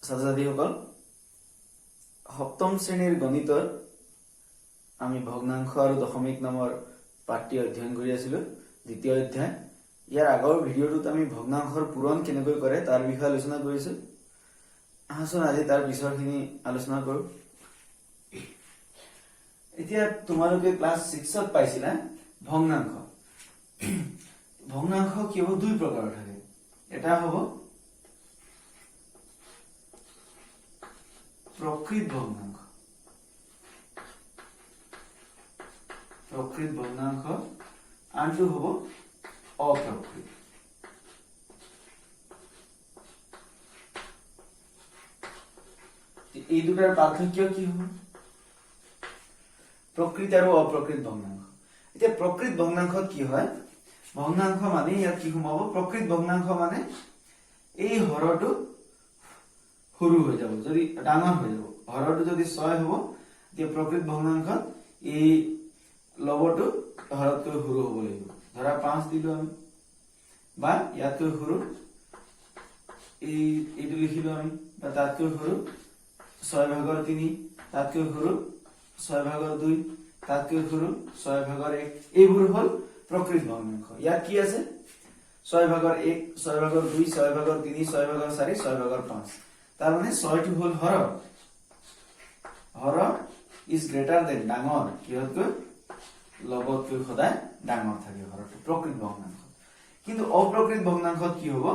ছাত্ৰ-ছাত্ৰীসকল সপ্তম শ্ৰেণীৰ গণিতৰ আমি ভগ্নাংশ আৰু দশমিক নামৰ পাঠটি অধ্যয়ন কৰি আছিলো দ্বিতীয় অধ্যায় ইয়াৰ আগৰ ভিডিঅ'টোত আমি ভগ্নাংশৰ পূৰণ কেনেকৈ কৰে তাৰ বিষয়ে আলোচনা কৰিছো আহাচোন আজি তাৰ পিছৰখিনি আলোচনা কৰো এতিয়া তোমালোকে ক্লাস 6 ত পাইছিলা ভগ্নাংশ ভগ্নাংশ কি হ'ব দুই প্ৰকাৰৰ থাকে এটা হ'ব প্রকৃত ভগ্নাংশ আনটো হব অপ্রকৃত এই দুটার পার্থক্য কি হবে প্রকৃত আর অপ্রকৃত ভগ্নাংশ এতিয়া প্রকৃত ভগ্নাংশ কি হয় ভগ্নাংশ মানে ইয়াত কি সোমাব প্রকৃত ভগ্নাংশ মানে এই হৰটো সৰু হৈ যাব যদি ডাঙৰ হৈ যাব হৰটো যদি 6 হ'ব তে প্ৰকৃত ভগ্নাংশত এই লবটো হৰতকৈ সৰু হ'ব লাগিব ধৰা 5 দিলো আমি বা ইয়াতকৈ সৰু এইটো লিখিলো আমি বা তাতকৈ সৰু 6/3 তাতকৈ সৰু 6/2 তাতকৈ সৰু 6/1 এইবোৰ হল প্ৰকৃত ভগ্নাংশ ইয়াত কি আছে 6/1 6/2 6/3 6/4 6/5 তার মানে 6টো হল হর ইজ গ্রেটার দেন ডাঙৰ কিহতকৈ লবতকৈ সদায় ডাঙৰ থাকে হৰটো প্ৰকৃত ভগ্নাংশ কিন্তু অপ্ৰকৃত ভগ্নাংশত কি হ'ব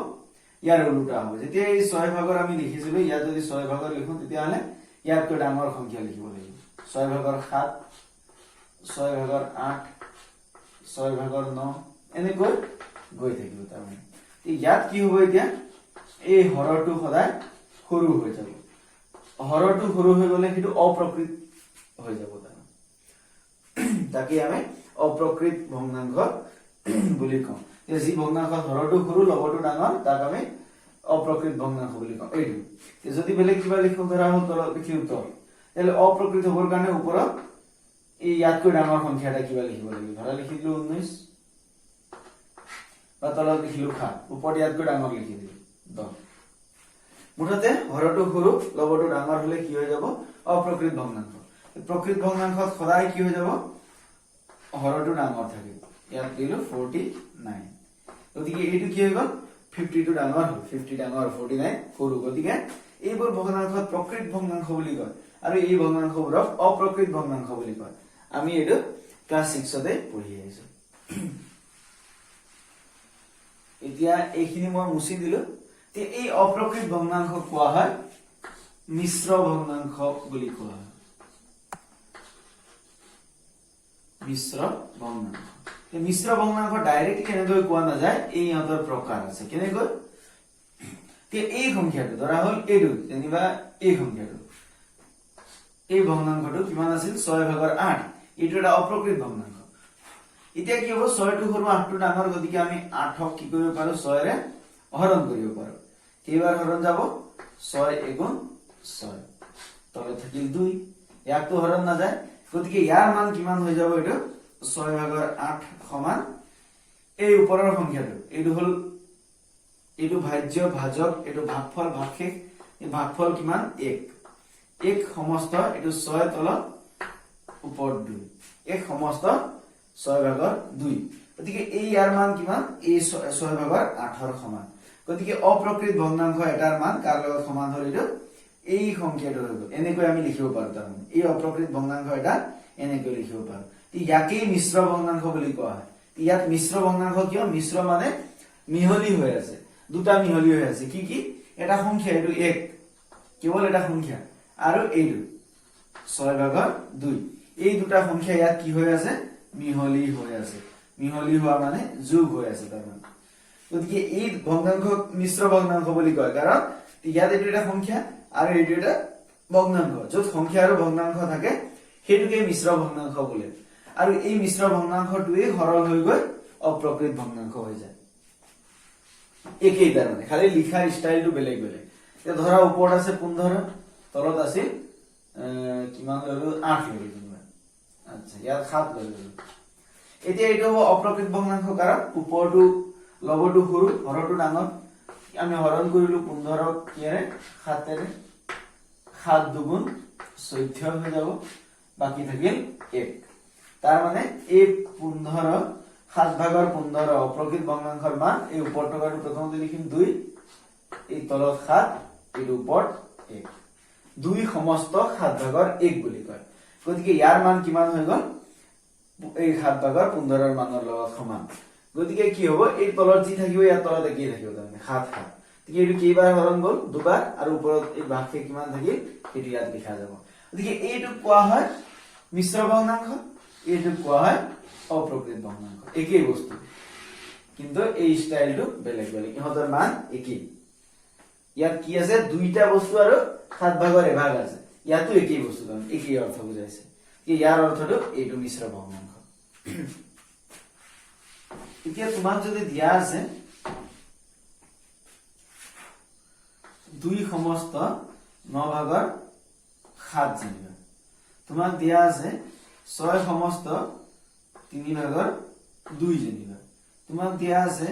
ইয়াৰ উল্টা হ'ব যেতিয়া এই 6 ভাগৰ আমি লিখিছিলো ইয়াত যদি 6 ভাগৰ লিখো তেতিয়া হলে ইয়াতকৈ ডাঙৰ সংখ্যা লিখিব লাগিব 6/7 6/8 6/9 এনেকৈ গৈ থাকিব তাৰ মানে ইয়াত কি হ'ব এতিয়া এই হৰটো সদায় সৰু হৈ যাব হৰটো সৰু হৈ গলে কিন্তু অপ্ৰকৃত হৈ যাব তাকে আমি অপ্ৰকৃত ভগ্নাংশ বুলি কওঁ যি ভগ্নাংশত হৰটো সৰু লবটো ডাঙৰ তাক আমি অপ্ৰকৃত ভগ্নাংশ বুলি কওঁ এইটো যদি বেলেগ কিবা লিখো ধৰা হল তলত লিখি উত্তৰ তাহলে অপ্ৰকৃত হবৰ কাৰণে ওপৰত এই ইয়াতকৈ ডাঙৰ সংখ্যা এটা কিবা লিখিব লাগিব ধৰা লিখিলো 19 বা তলত লিখিলো 7 ওপৰত ইয়াতকৈ ডাঙৰ লিখি দিলো 10 মুঠতে হৰটো সৰু লবটো ডাঙৰ হলে কি হৈ যাব অপ্ৰকৃত ভগ্নাংশ প্ৰকৃত ভগ্নাংশত সদায় কি হৈ যাব হৰটো ডাঙৰ থাকে ইয়াত দিলো 49 গতিকে এইটো কি হৈ গল 52 ডাঙৰ হল 50 ডাঙৰ 49 সৰু গতিকে এইবোৰ ভগ্নাংশত প্ৰকৃত ভগ্নাংশ বুলি কয় আৰু এই ভগ্নাংশবোৰক অপ্ৰকৃত ভগ্নাংশ বুলি কয় আমি এইটো ক্লাস 6 তে পঢ়ি আহিছো এতিয়া এইখিনি মই মুছি দিলো তে এই অপ্ৰকৃত ভগ্নাংশ কোৱা হয় মিশ্ৰ ভগ্নাংশ বুলি কোৱা হয় মিশ্ৰ ভগ্নাংশ এই মিশ্ৰ ভগ্নাংশ ডাইৰেক্ট কেনেকৈ কোৱা নাযায় এই ইহঁতৰ প্ৰকাৰ আছে কেনেকৈ তে এই সংখ্যাটো ধৰা হল এইটো যেনিবা এই সংখ্যাটো এই ভগ্নাংশটো কিমান আছিল 6/8 এইটো এটা অপ্ৰকৃত ভগ্নাংশ এতিয়া কি হ'ব 6টো সৰু 8টো ডাঙৰ গতিকে আমি 8ক কি কৰিব পাৰো 6 ৰে হৰণ কৰিব পাৰো কেইবাৰ হৰণ যাব 6 × 6 তলে থাকিল 2 ইয়াকটো হৰণ না যায় গতিকে ইয়াৰ মান কিমান হৈ যাব এটো 6/8 সমান এই ওপৰৰ সংখ্যাটো এইটো হল এইটো ভাজ্য ভাজক এইটো ভাগফল ভাগশেষ এই ভাগফল কিমান 1 সমস্ত এইটো 6 তলত ওপৰত 2 1 সমস্ত 6/2 গতিকে এই ইয়াৰ মান কিমান এই 6/8 সমান গতিকে অপ্ৰকৃত ভগ্নাংশ এটাৰ মান কাৰ লগত সমান হল এইটো এই সংখ্যাটো হৈ গল এনেকৈ আমি লিখিব পাৰো তাৰমানে এই অপ্ৰকৃত ভগ্নাংশ এটা এনেকৈ লিখিব পাৰো ইয়াকেই মিশ্ৰ ভগ্নাংশ বুলি কোৱা হয় ইয়াত মিশ্ৰ ভগ্নাংশ কিয় মিশ্ৰ মানে মিহলি হৈ আছে দুটা মিহলি হৈ আছে কি কি এটা সংখ্যা এইটো 1 কেৱল এটা সংখ্যা আৰু এইটো 6/2 এই দুটা সংখ্যা ইয়াত কি হৈ আছে মিহলি হৈ আছে মিহলি হোৱা মানে যোগ হৈ আছে তাৰমানে গতিকে এই ভগ্নাংশ মিশ্ৰ ভগ্নাংশ বুলি কয় কাৰণ ইয়াত এইটো এটা সংখ্যা আৰু এইটো এটা ভগ্নাংশ য'ত সংখ্যা আৰু ভগ্নাংশ থাকে সেইটোকে মিশ্ৰ ভগ্নাংশ বোলে আৰু এই মিশ্ৰ ভগ্নাংশটোৱে সৰল হৈ গৈ অপ্ৰকৃত ভগ্নাংশ হৈ যায় একেই তাৰমানে খালি লিখাৰ ষ্টাইলটো বেলেগ বেলেগ এতিয়া ধৰা ওপৰত আছে 15 তলত আছে কিমান ললো 8 ললো আচ্ছা ইয়াত 7 ললো এতিয়া এইটো অপ্ৰকৃত ভগ্নাংশ কাৰণ ওপৰটো লবটো সৰু হৰটো ডাঙৰ আমি হৰণ কৰিলো 15 কিৰে 7 7 দুগুণ 14 হৈ যাব বাকি থাকিল 1 তাৰ মানে এই 15 7 ভাগৰ 15 অপ্ৰকৃত ভগ্নাংশৰ মান এই ওপৰ টকাটো প্ৰথমতে লিখিম 2 এই তলত 7 এই ওপৰত 1 2 সমস্ত 7 ভাগৰ 1 বুলি কয় গতিকে ইয়াৰ মান কিমান হৈ গল এই 7 ভাগৰ 15 ৰ মানৰ লগত সমান গতিকে কি হ'ব এই তলত যি থাকিব ইয়াৰ তলত একেই থাকিব তাৰমানে 7 7 গতিকে এইটো কেইবাৰ হৰণ গল দুবাৰ আৰু ওপৰত এই ভাগকে কিমান থাকিল এটো ইয়াত লিখা যাব গতিকে এইটো কোৱা হয় মিশ্ৰ ভগ্নাংশ এইটো কোৱা হয় অপ্ৰকৃত ভগ্নাংশ একেই বস্তু কিন্তু এই স্টাইলটো বেলেগ বেলেগ ইহঁতৰ মান একেই ইয়াত কি আছে দুইটা বস্তু আৰু 7 ভাগৰ এভাগ আছে ইয়াতো একেই বস্তু কাৰণ একেই অৰ্থ বুজাইছে কি ইয়াৰ অৰ্থটো এইটো মিশ্ৰ ভগ্নাংশ এতিয়া তোমাক যদি দিয়া আছে 2 সমস্ত 9 ভাগৰ 7 জানিবা তোমাক দিয়া আছে 6 সমস্ত 3 ভাগৰ 2 জানিবা তোমাক দিয়া আছে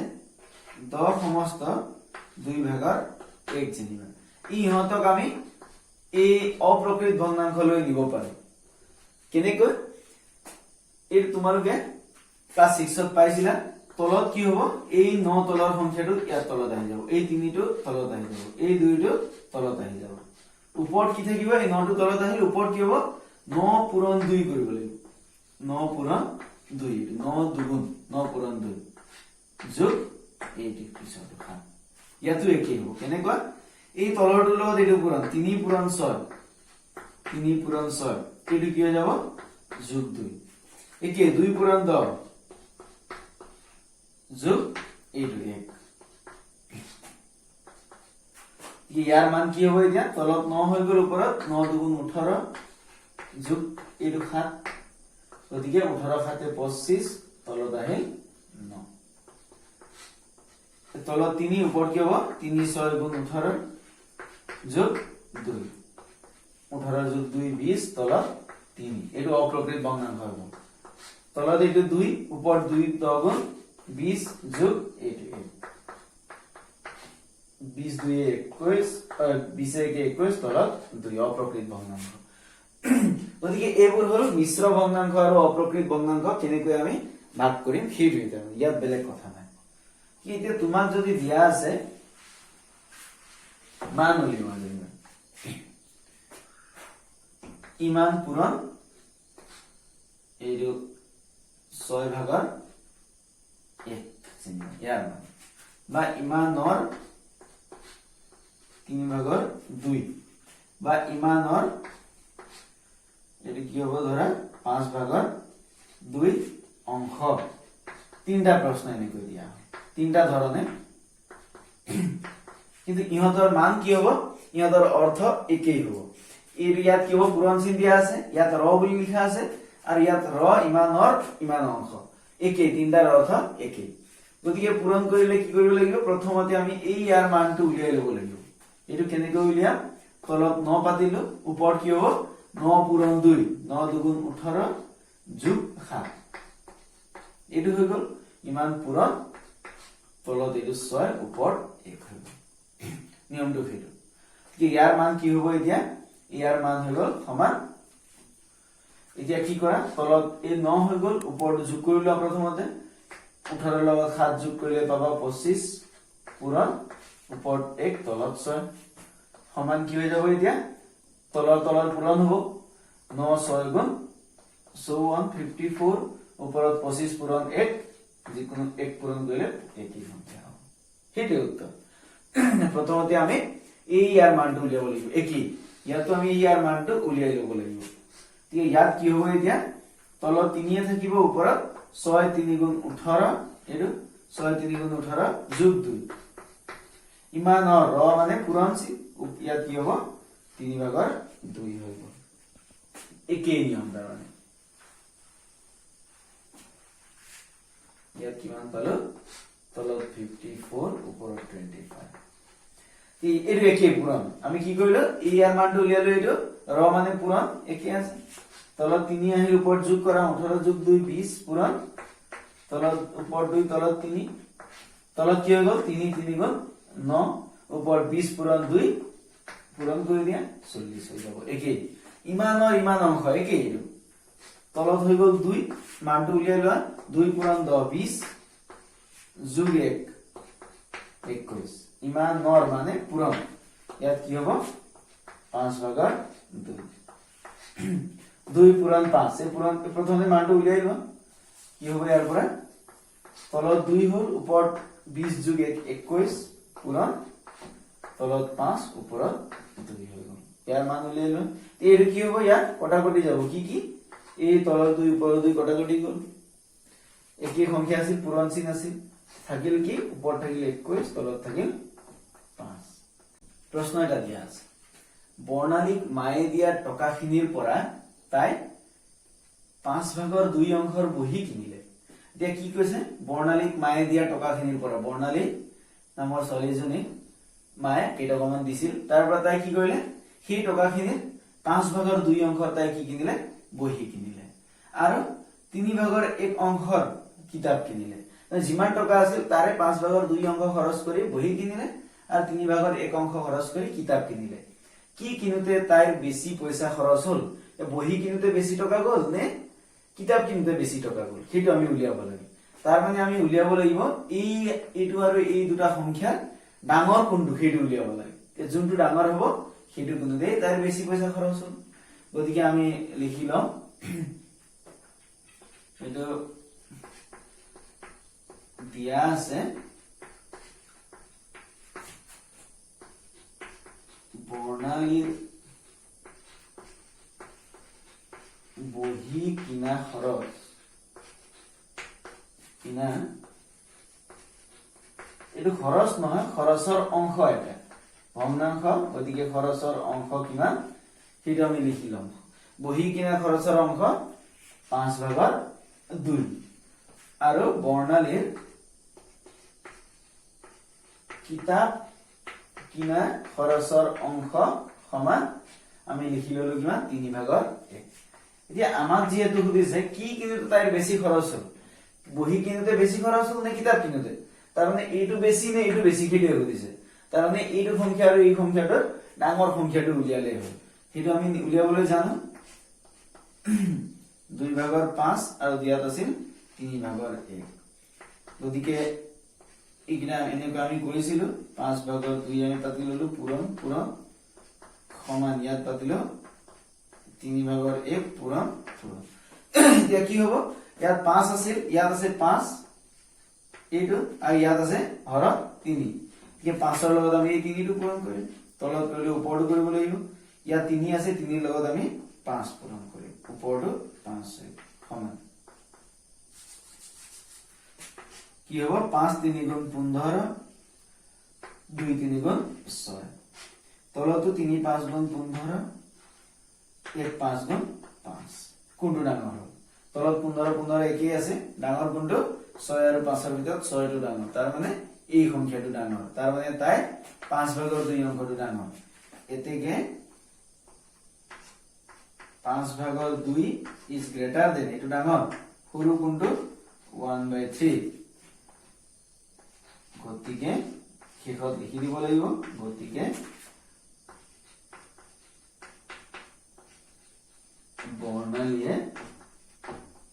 10 সমস্ত 2 ভাগৰ 1 জানিবা ইহঁতক আমি এই অপ্ৰকৃত ভগ্নাংশলৈ নিব পাৰো কেনেকৈ এই তোমালোকে ক্লাস 6 ত পাইছিলা তলত কি হ'ব এই 9 তলৰ সংখ্যাটো ইয়াত তলত আহি যাব এই 3 টো তলত আহি যাব এই 2 টো তলত আহি যাব ওপৰত কি থাকিব এই 9 টো তলত আহিল ওপৰত কি হ'ব 9 পূৰণ 2 কৰিব লাগিব 9 পূৰণ 2 9 দুগুণ 9 পূৰণ 2 যোগ এইটো পিছৰটো খাম ইয়াতো একেই হ'ব কেনেকুৱা এই তলৰটো লগত এইটো পূৰণ 3 পূৰণ 6 3 পূৰণ 6 এইটো কি হৈ যাব যোগ 2 একে 2 পূৰণ 10 যোগ এইটো 1 ইয়াৰ মান কি হ'ব এতিয়া তলত 9 হৈ গ'ল ওপৰত 9 দুগুণ 18 যোগ এইটো 7 গতিকে 18 7 25 তলত আহিল 9 তলত 3 ওপৰত কি হ'ব 3 6 গুণ 18 যোগ 2 18 যোগ 2 20 তলত 3 এইটো অপ্ৰকৃত ভগ্নাংশ হ'ব তলত এইটো 2 ওপৰত 2 10 গুণ 20 যোগ এইটো 20 2 21 20 21 তলত 2 অপ্ৰকৃত ভগ্নাংশ গতিকে এইবোৰ হল মিশ্ৰ ভগ্নাংশ আৰু অপ্ৰকৃত ভগ্নাংশ কেনেকৈ আমি ভাগ কৰিম সেইটো এটা ইয়াত বেলেগ কথা নাই কি এতিয়া তোমাক যদি দিয়া আছে মান উলিওৱা যেনিবা ইমান পূৰণ এইটো 6 ভাগৰ 1 ইয়াৰ মান বা ইমানৰ 3 ভাগৰ 2 বা ইমানৰ এটি কি হ'ব ধৰা 5 ভাগৰ 2 অংশ তিনটা প্ৰশ্ন এনেকৈ দিয়া তিনটা ধৰণে কিন্তু ইহঁতৰ মান কি হ'ব ইহঁতৰ অৰ্থ একেই হ'ব এই ইয়াত কি হ'ব পূৰণ চিন দিয়া আছে ইয়াত ৰ বুলি লিখা আছে আৰু ইয়াত ৰ ইমানৰ ইমান অংশ একেই তিনটাৰ অৰ্থ একেই গতিকে পূৰণ কৰিলে কি কৰিব লাগিব প্ৰথমতে আমি এই ইয়াৰ মানটো উলিয়াই ল'ব লাগিব এইটো কেনেকৈ উলিয়াম তলত 9 পাতিলো ওপৰত কি হ'ব 9 পূৰণ 2 9 দুগুণ 18 যোগ 7 এইটো হৈ গ'ল ইমান পূৰণ তলত এইটো 6 ওপৰত 1 হৈ গ'ল নিয়মটো সেইটো কি ইয়াৰ মান কি হ'ব এতিয়া ইয়াৰ মান হৈ গ'ল সমান এতিয়া কি কৰা তলত এই 9 হৈ গ'ল ওপৰত যোগ কৰিলো প্ৰথমতে 18 লগত 7 যোগ কৰিলে পাবা 25 পূৰণ ওপৰত 1 তলত 6 সমান কি হৈ যাব এতিয়া তলৰ পূৰণ হ'ব 9 6 গুণ 54 ওপৰত 25 পূৰণ 1 যিকোনো 1 পূৰণ কৰিলে একেই সংখ্যা হ'ব সেইটো উত্তৰ প্ৰথমতে আমি এই ইয়াৰ মানটো উলিয়াব লাগিব একেই ইয়াতো আমি ইয়াৰ মানটো উলিয়াই ল'ব লাগিব ঠিক ইয়াত কি হ'ব এতিয়া তলত 3 থাকিব ওপৰত 6 3 গুণ 18 এটো 6 3 গুণ 18 যোগ 2 ইমানৰ ৰ মানে পূৰণ চি ইয়াত কি হ'ব 3 ভাগৰ 2 হৈ গ'ল একেই নিয়ম তাৰমানে ইয়াত কিমান পালো তলত 54 ওপৰত 25 এইটো একেই পূৰণ আমি কি কৰিলো এই ইয়াৰ মানটো উলিয়ালো এইটো ৰ মানে পূৰণ একেই আছে তলত 3 আহিল ওপৰত যোগ কৰা 18 যোগ 2 20 পূৰণ তলত ওপৰত 2 তলত 3 তলত কি হৈ গ'ল 3 3 গুণ 9 ওপৰ 20 পূৰণ 2 পূৰণ কৰি দিয়া 40 হৈ যাব একেই ইমানৰ ইমান অংশ একেই এইটো তলত হৈ গল 2 মানটো উলিয়াই লোৱা 2 পূৰণ 10 20 যোগ 1 21 ইমানৰ মানে পূৰণ ইয়াত কি হ'ব 5 ভাগৰ 2 2 পূৰণ 5 এই পূৰণ প্ৰথমে মানটো উলিয়াই লোৱা কি হ'ব ইয়াৰ পৰা তলত 2 হল ওপৰত 20 যোগ 1 21 পূৰণ তলত 5 ওপৰত 2 হৈ গল ইয়াৰ মান উলিয়াই লোৱা এইটো কি হ'ব ইয়াত কটাকটি যাব কি কি এই তলত 2 ওপৰত 2 কটাকটি গল একেই সংখ্যা আছিল পূৰণ চিন আছিল থাকিল কি ওপৰত থাকিল 21 তলত থাকিল 5 প্ৰশ্ন এটা দিয়া আছে বৰ্ণালীক মায়ে দিয়া টকাখিনিৰ পৰা তাই 5 ভাগৰ 2 অংশৰ বহি কিনিলে এতিয়া কি কৈছে বৰ্ণালীক মায়ে দিয়া টকাখিনিৰ পৰা বৰ্ণালী নামৰ ছোৱালীজনী মায়ে কেইটকামান দিছিল তাৰ পৰা তাই কি কৰিলে সেই টকাখিনিৰ 5 ভাগৰ 2 অংশৰ তাই কি কিনিলে বহি কিনিলে আৰু 3 ভাগৰ 1 অংশৰ কিতাপ কিনিলে যিমান টকা আছিল তাৰে 5 ভাগৰ 2 অংশ খৰচ কৰি বহি কিনিলে আৰু 3 ভাগৰ 1 অংশ খৰচ কৰি কিতাপ কিনিলে কি কিনুতে তাইৰ বেছি পইচা খৰচ হল বহি কিনুতে বেছি টকা গল নে কিতাপ কিনুতে বেছি টকা গল সেইটো আমি উলিয়াব লাগে তাৰ মানে আমি উলিয়াব লাগিব এইটো আৰু এই দুটা সংখ্যা ডাঙৰ কোনটো সেইটো উলিয়াব লাগে যোনটো ডাঙৰ হ'ব সেইটো কিনুতে তাইৰ বেছি পইচা খৰচ হল গতিকে আমি লিখি লম এইটো দিয়া আছে বৰ্ণালীৰ বহি কিনা খৰচ কিনা এইটো খৰচ নহয় খৰচৰ অংশ এটা ভগ্নাংশ গতিকে খৰচৰ অংশ কিমান সেইটো আমি লিখি লম বহি কিনা খৰচৰ অংশ 5 ভাগৰ 2 আৰু বৰ্ণালীৰ কিতাপ কিনা খৰচৰ অংশ সমান আমি লিখি ললো কিমান 3 ভাগৰ 1 এতিয়া আমাক যেহেতু সুধিছে কি কিনুতে তাইৰ বেছি খৰচ হল বহি কিনুতে বেছি খৰচ হল নে কিতাপ কিনুতে তাৰ মানে এইটো বেছি নে এইটো বেছি খেলি সুধিছে তাৰ মানে এইটো সংখ্যা আৰু এই সংখ্যাটোৰ ডাঙৰ সংখ্যাটো উলিয়ালে হ'ল সেইটো আমি উলিয়াবলৈ জানো 2 ভাগৰ 5 আৰু দিয়াত আছিল 3 ভাগৰ 1 গতিকে এইকিনা এনেকৈ আমি কৰিছিলো 5 ভাগৰ 2 আমি পাতি ললো পূৰণ পূৰণ সমান ইয়াত পাতিলো 3 ভাগৰ 1 পূৰণ পূৰণ এতিয়া কি হ'ব ইয়াত 5 আছিল ইয়াত আছে 5 এইটো আৰু ইয়াত আছে হৰ 3 এতিয়া 5 ৰ লগত আমি এই 3 টো পূৰণ কৰিম তলত কৰিলে ওপৰটো কৰিব লাগিব ইয়াত 3 আছে 3 ৰ লগত আমি 5 পূৰণ কৰিম ওপৰটো 5 সমান কি হ'ব 5 3 গুণ 15 2 3 গুণ 6 তলতো 3 5 গুণ 15 1 5 গুণ 5 কোনটো ডাঙৰ হ'ব তলত 15 15 একেই আছে ডাঙৰ কোনটো 6 আৰু 5 ৰ ভিতৰত 6 টো ডাঙৰ তাৰ মানে এই সংখ্যাটো ডাঙৰ তাৰ মানে তাই 5 ভাগৰ 2 অংশটো ডাঙৰ এতেকে 5 ভাগৰ 2 ইজ গ্ৰেটাৰ দেন এটো ডাঙৰ সৰু কোনটো 1/3 গতিকে শেষত লিখি দিব লাগিব গতিকে বৰ্ণালীয়ে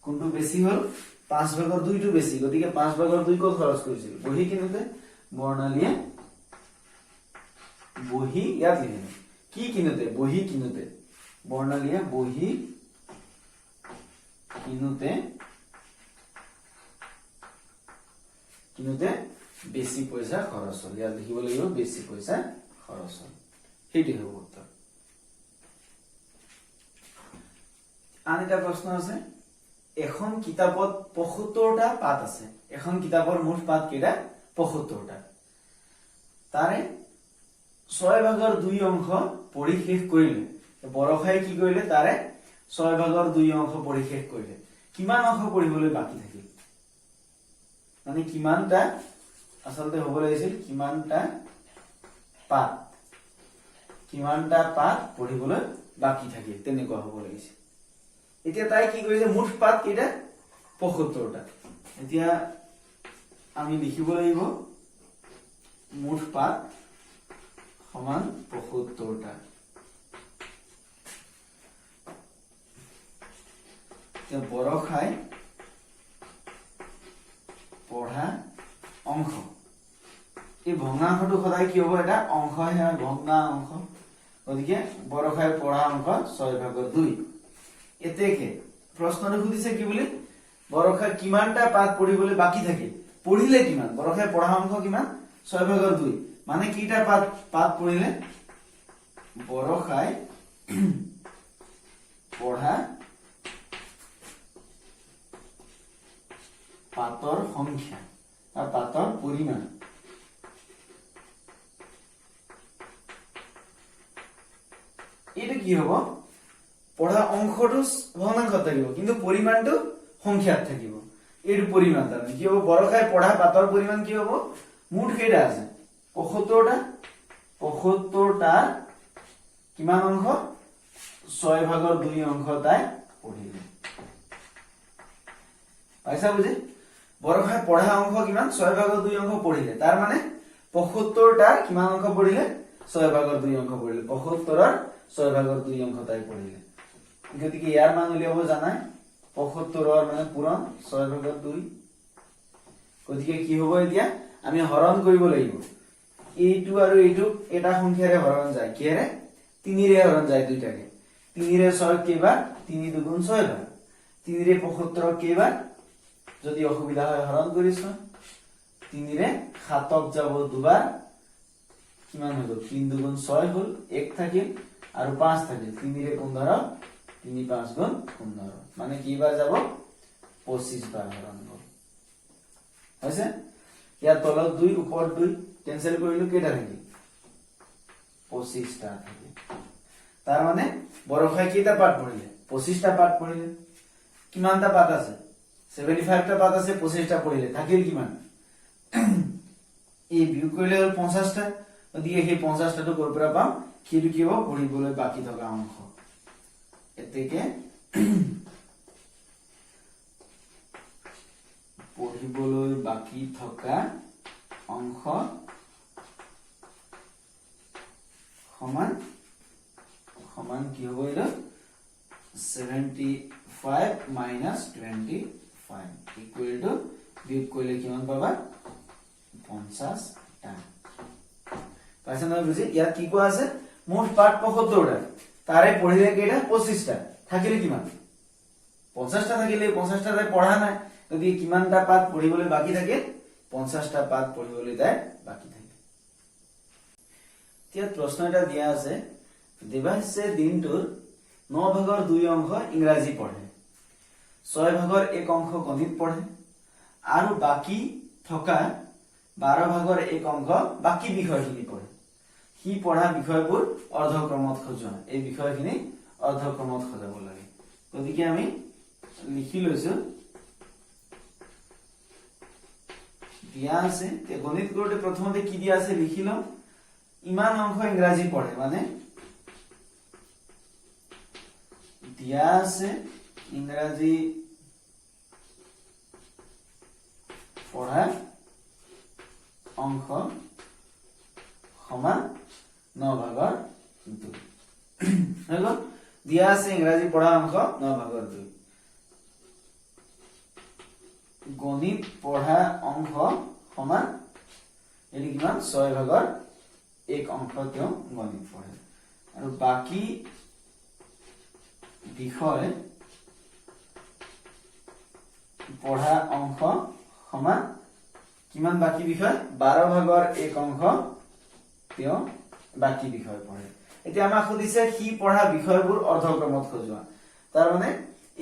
কোনটো বেছি হল 5 ভাগৰ 2 টো বেছি গতিকে 5 ভাগৰ 2 কত খৰচ কৰিছিল বহি কিনুতে বৰ্ণালীয়ে বহি ইয়াত লিখিলে কি কিনুতে বহি কিনুতে বৰ্ণালীয়ে বহি কিনুতে বেছি পইচা খৰচ হল ইয়াত লিখিব লাগিব বেছি পইচা খৰচ হল সেইটোৱে হ'ব উত্তৰ আন এটা প্ৰশ্ন আছে এখন কিতাপত 75টা পাত আছে এখন কিতাপৰ মুঠ পাত কেইটা 75টা তাৰে 6 ভাগৰ 2 অংশ পঢ়ি শেষ কৰিলে বৰখাই কি কৰিলে তাৰে 6 ভাগৰ 2 অংশ পঢ়ি শেষ কৰিলে কিমান অংশ পঢ়িবলৈ বাকি থাকিল মানে কিমানটা আসলতে হ'ব লাগিছিল কিমানটা পাত পঢ়িবলৈ বাকি থাকিল তেনেকুৱা হ'ব লাগিছিল এতিয়া তাই কি কৰিছে মুঠ পাত কেইটা 75টা এতিয়া আমি লিখিব লাগিব মুঠ পাত সমান ৭৫টা। বৰষাই পঢ়া অংশ, এই ভগ্নাংশটো সদায় কি হব, এটা অংশহে হয়, ভগ্নাংশ। গতিকে বৰষাই পঢ়া অংশ ৬/২। এতেকে প্ৰশ্নটো সুধিছে কি বুলি, বৰষাই কিমানটা পাঠ পঢ়িবলৈ বাকি থাকে, পঢ়িলে কিমান, বৰষাই পঢ়া অংশ কিমান ৬/২, মানে কিটা পাঠ পঢ়িলে, বৰষাই পঢ়া পাতৰ সংখ্যা বা পাতৰ পৰিমাণ। এটা কি হব, পঢ়া অংশটো ভগ্নাংশত থাকিব কিন্তু পৰিমাণটো সংখ্যাত থাকিব। এইটো পৰিমাণ তাৰমানে কি হব, বৰষাই পঢ়া পাতৰ পৰিমাণ কি হব, মুঠ কেইটা আছে ৭৫টা, ৭৫টা কিমান অংশ ৬/২ অংশ তাই পঢ়িলে। পাইছা বুজি, বৰষাই পঢ়া অংশ কিমান ৬/২ অংশ পঢ়িলে, তাৰ মানে ৭৫টাৰ কিমান অংশ পঢ়িলে ৬/২ অংশ পঢ়িলে, ৭৫ৰ ৬/২ অংশ তাই পঢ়িলে। গতিকে ইয়াৰ মান উলিয়াব জানাই, ৭৫ৰ মানে পূৰণ ৬/২। গতিকে কি হব, এতিয়া আমি হৰণ কৰিব লাগিব, এইটো আৰু এইটো এটা সংখ্যাৰে হৰণ যায়, কিহেৰে ৩ৰে হৰণ যায়, দুইটাকে ৩ৰে ৬ কেইবাৰ, ৩ দুগুণ ৬ বাৰ, ৩ৰে ৭৫ কেইবাৰ, যদি অসুবিধা হয় হৰণ কৰিছো, ৩ৰে ৭ক যাব দুবাৰ, কিমান হল ৩ দুগুণ ৬ হল, ১ থাকিল আৰু ৫ থাকিল, ৩ৰে ১৫, ৩ ৫ গুণ ১৫, মানে কিবাৰ যাব ২৫ বাৰ হৰণ হল। হৈছে, ইয়াৰ তলত ২ ওপৰত ২ কেনসেল কৰিলো, কেইটা থাকিল ২৫টা থাকিল। তাৰ মানে বৰষাই কেইটা পাঠ পঢ়িলে ২৫টা পাঠ পঢ়িলে। কিমানটা পাঠ আছে ৭৫টা পাঠ আছে, ২৫টা পঢ়িলে, থাকিল কিমান, এই বিয়োগ কৰিলে হল ৫০টা। গতিকে সেই ৫০টাটো ক'ৰ পৰা পাম, সেইটো কি হ'ব, পঢ়িবলৈ বাকী থকা অংশ। এতেকে পঢ়িবলৈ বাকী থকা অংশ সমান সমান কি হ'ব, এইটো 75 মাইনাছ 25 ইকুৱেল টু, বিয়োগ কৰিলে কিমান পাবা ৫০টা। পাইছা নহয় বুজি, ইয়াত কি কোৱা আছে, মুঠ পাঠ ৭৫টা, তাৰে পঢ়িলে কেইটা ২৫টা, থাকিলে কিমান ৫০টা থাকিলে, ৫০টা তাই পঢ়া নাই, গতিকে কিমানটা পাঠ পঢ়িবলৈ বাকী থাকে, ৫০টা পাঠ পঢ়িবলৈ তাই বাকী থাকে। এতিয়া প্ৰশ্ন এটা দিয়া আছে, দেৱাশিষে দিনটোৰ ৯/২ অংশ ইংৰাজী পঢ়ে, ৬/১ অংশ গণিত পঢ়ে আৰু বাকী থকা ১২/১ অংশ বাকী বিষয়খিনি পঢ়ে। সি পঢ়া বিষয়বোৰ অৰ্ধক্ৰমত সজোৱা, এই বিষয়খিনি অৰ্ধক্ৰমত সজাব লাগে। গতিকে আমি লিখি লৈছো, দিয়া আছে, গণিত কৰোঁতে প্ৰথমতে কি দিয়া আছে লিখি লম, ইমান অংশ ইংৰাজী পঢ়ে, মানে দিয়া আছে ইংৰাজী পঢ়া অংশ সমান ৯/২। হৈ গল, দিয়া আছে ইংৰাজী পঢ়া অংশ ৯/২। গণিত পঢ়া অংশ সমান এটি কিমান ৬/১ অংশ তেওঁ গণিত পঢ়ে, আৰু বাকী বিষয় পঢ়া অংশ সমান কিমান, বাকী বিষয় ১২/১ অংশ তেওঁ বাকী বিষয় পঢ়ে। এতিয়া আমাক সুধিছে সি পঢ়া বিষয়বোৰ অৰ্ধক্ৰমত সজোৱা, তাৰ মানে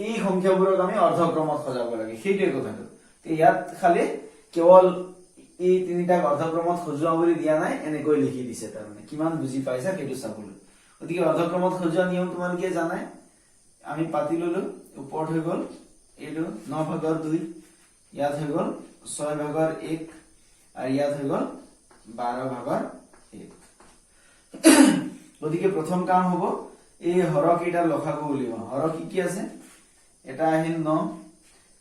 এই সংখ্যাবোৰক আমি অৰ্ধক্ৰমত সজাব লাগে, সেইটোৱে কথাটো। ইয়াত খালি কেৱল এই তিনিটাক অৰ্ধক্ৰমত সজোৱা বুলি দিয়া নাই, এনেকৈ লিখি দিছে, তাৰমানে কিমান বুজি পাইছা সেইটো চাবলৈ। গতিকে অৰ্ধক্ৰমত সজোৱা নিয়ম তোমালোকে জানাই, আমি পাতি ললো, ওপৰত হৈ গল এইটো ৯/২, ইয়াত হৈ গল ৬/১ আৰু ইয়াত হৈ গল ১২/১। গতিকে প্ৰথম কাম হব, এই হৰ কেইটা লসাগু উলিওৱা। হৰ কি কি আছে, এটা আহিল ৯,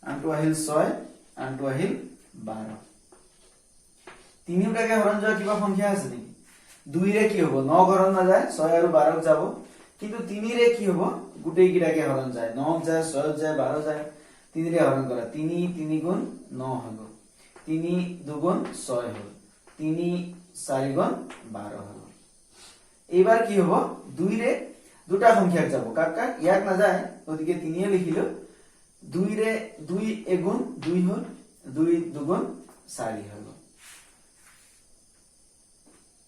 আনটো আহিল ৬, আনটো আহিল ১২। তিনিওটাকে হৰণ যোৱা কিবা সংখ্যা আছে নেকি 2 ৰে কি হ'ব 9 হৰণ নাযায় 6 আৰু 12 যাব কিন্তু 3 ৰে কি হ'ব গুটেই কিটাকে হৰণ যায় 9 যায় 6 যায় 12 যায় 3 ৰে হৰণ কৰা 3 3 গুণ 9 হ'ব 3 2 গুণ 6 হ'ল 3 4 গুণ 12 হ'ল এইবাৰ কি হ'ব 2 ৰে দুটা সংখ্যাক যাব কাক কাক ইয়াক না যায় গতিকে 3 এ লিখিলো 2 ৰে 2 এগুণ 2 হ'ল 2 দুগুণ 4 হ'ল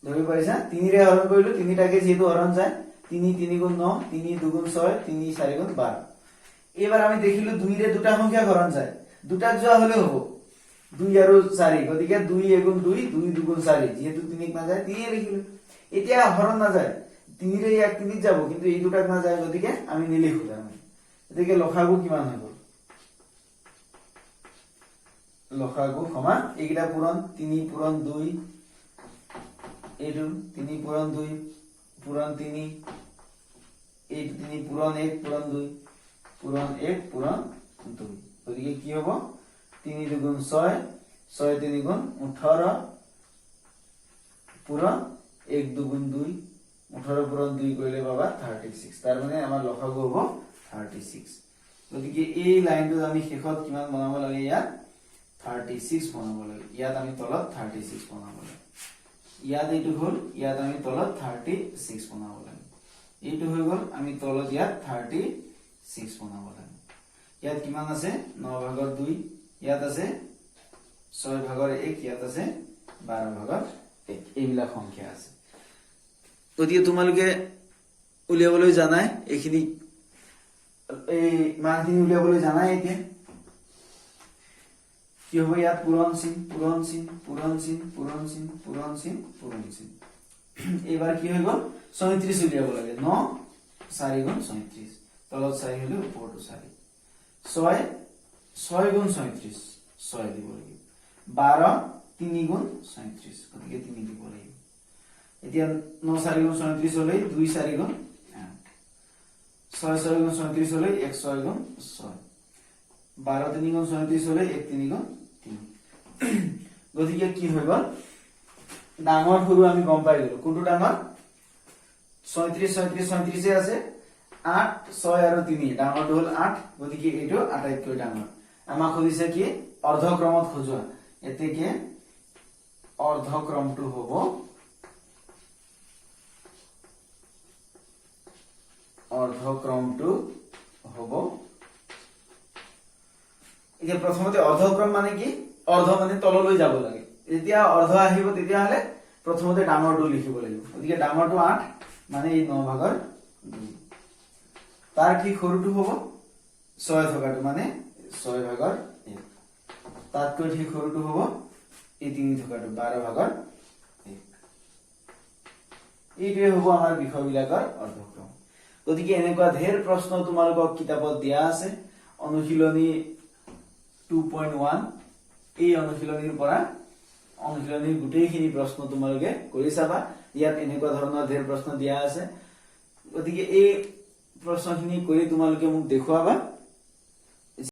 ধৰি পাইছা 3 ৰে হৰণ কৰিলো 3 টাকে যেটো হৰণ যায় 3 3 গুণ 9 3 2 গুণ 6 3 4 গুণ 12 এবাৰ আমি দেখিলো 2 ৰে দুটা সংখ্যা হৰণ যায় দুটাক যোৱা হলে হ'ব 2 আৰু 4 গতিকে 2 এগুণ 2 2 2 গুণ 4 যেটো 3 না যায় 3 এ লিখিলো এতিয়া হৰণ না যায় 3 ৰে এক 3 যাব কিন্তু এই দুটাক না যায় গতিকে আমি নিলিখো তাৰমানে এতিকে লখাগু কিমান হ'ব লখাগু সমান এইটা পূৰণ 3 পূৰণ 2 এইটো 3 পূৰণ 2 পূৰণ 3 এইটো 3 পূৰণ 1 পূৰণ 2 পূৰণ 1 পূৰণ 2 গতিকে কি হ'ব 3 2 গুণ 6 6 3 গুণ 18 পূৰণ 1 2 গুণ 2 18 পূৰণ 2 কৰিলে পাবা 36 তাৰ মানে আমাৰ লখাগু হ'ব 36 গতিকে এই লাইনটো আমি শেষত কিমান বনাব লাগে ইয়াত 36 বনাব লাগে ইয়াত আমি তলত 36 বনাব লাগে ইয়াত এইটো হল ইয়াত আমি তলত 36 বনাব লাগে এইটো হৈ গল আমি তলত ইয়াত 36 বনাব লাগে ইয়াত কিমান আছে 9 ভাগৰ 2 ইয়াত আছে 6 ভাগৰ 1 ইয়াত আছে 12 ভাগৰ 1 এইবিলাক সংখ্যা আছে গতিকে তোমালোকে উলিয়াবলৈ জানাই এইখিনি এই মানখিনি উলিয়াবলৈ জানাই এতিয়া কি হ'ব ইয়াত পূৰণ চিন পূৰণ চিন পূৰণ চিন পূৰণ চিন পূৰণ চিন পূৰণ চিন এবাৰ কি হৈ গল 37 উলিয়াব লাগে 9 4 গুণ 37 তলত 4 হলে ওপৰটো 4 6 6 গুণ 37 6 দিব লাগিব 12 3 গুণ 37 গতিকে 3 দিব লাগিব এতিয়া 9 4 গুণ 37 হলে 2 4 গুণ 6 6 গুণ 37 হলে 1 6 গুণ 6 12 3 গুণ 37 হলে 1 3 গুণ 3 গতিকে কি হৈ গল ডাঙৰ সৰু আমি গম পাই গলো কোনটো ডাঙৰ 37 37 37 এ আছে 8 6 আৰু 3 ডাঙৰটো হল 8 গতিকে এইটো আটাইতকৈ ডাঙৰ আমাক কৈছে কি অৰ্ধক্ৰমত খোজোৱা এতেকে অৰ্ধক্ৰমটো হ'ব অৰ্ধক্ৰমটো হ'ব এতিয়া প্ৰথমতে অৰ্ধক্ৰম মানে কি অৰ্ধ মানে তললৈ যাব লাগে যেতিয়া অৰ্ধ আহিব তেতিয়া হলে প্ৰথমতে ডাঙৰটো লিখিব লাগিব গতিকে ডাঙৰটো 8 মানে এই 9 ভাগৰ 2 তাৰ ঠিক সৰুটো হ'ব 6 থকাটো মানে 6 ভাগৰ 1 তাতকৈ ঠিক সৰুটো হ'ব এই 3 থকাটো 12 ভাগৰ 1 এইটোৱে হ'ব আমাৰ বিষয়বিলাকৰ অৰ্ধক্ৰম গতিকে এনেকুৱা ঢেৰ প্ৰশ্ন তোমালোকক কিতাপত দিয়া আছে অনুশীলনী 2.1 এই অনুশীলনীৰ পৰা অনুশীলনীৰ গুটেইখিনি প্ৰশ্ন তোমালোকে কৰি চাবা ইয়াত এনেকুৱা ধৰণৰ ঢেৰ প্ৰশ্ন দিয়া আছে গতিকে এই প্ৰশ্নখিনি কৰি তোমালোকে মোক দেখুৱাবা